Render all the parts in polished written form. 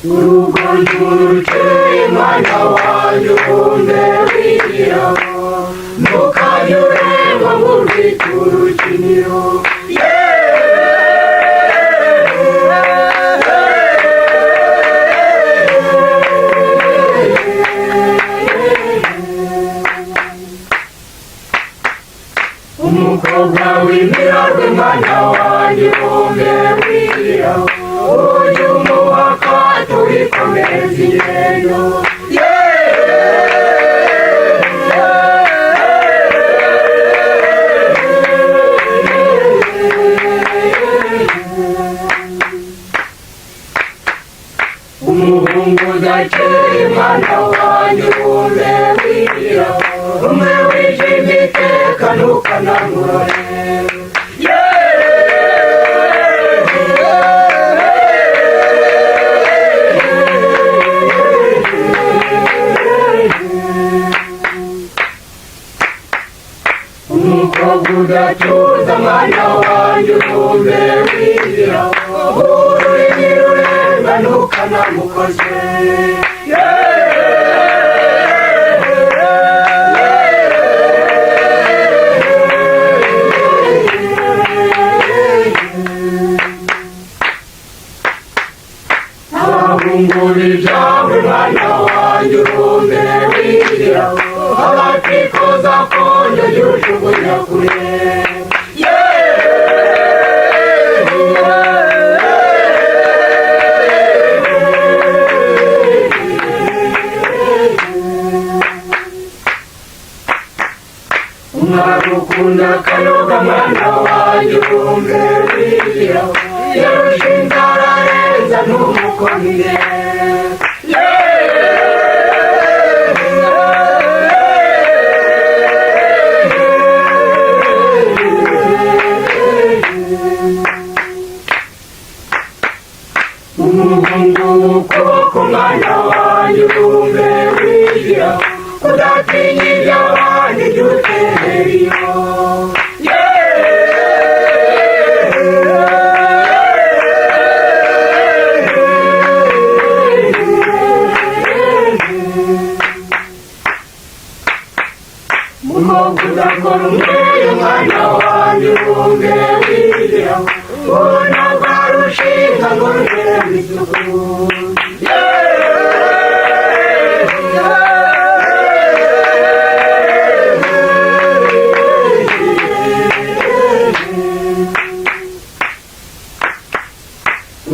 urugonjurukeye mwana wanjye ukunde wigiraho ntukajye ureba ngo urwite urukiniro umukobwa w'imirarwe mwana wanjye ukunde wigiraho ujye umuha akato wikomeza ingendo umuhungu udakeye mwana wanjye ukunde wigiraho umwe wijimye iteka ntukanamurore umukobwa udacuza mwana wanjye ukunde wigiraho ururimi rurenga ntukanamukoze abahungura ibyawe mwana wanjye ukunde wigiraho abakikoza konje yujugunya kure umwana ukunda akayoga mwana wanjye ukunde wigiraho yarusha inzara arenza ntumukomire umuhungu w'ukuboko mwana wanjye ukunde wigiraho udatinya iby'abandi jya utera iyo umukobwa udakora umweyo mwana wanjye ukunde wigiraho ubona bwa rushinga ngo rutere isuku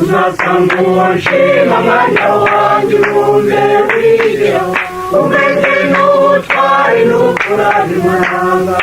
uzasanga uwashinga mwana wanjye ukunde wigiraho umeze n'ubutwari n'ukurara imahanga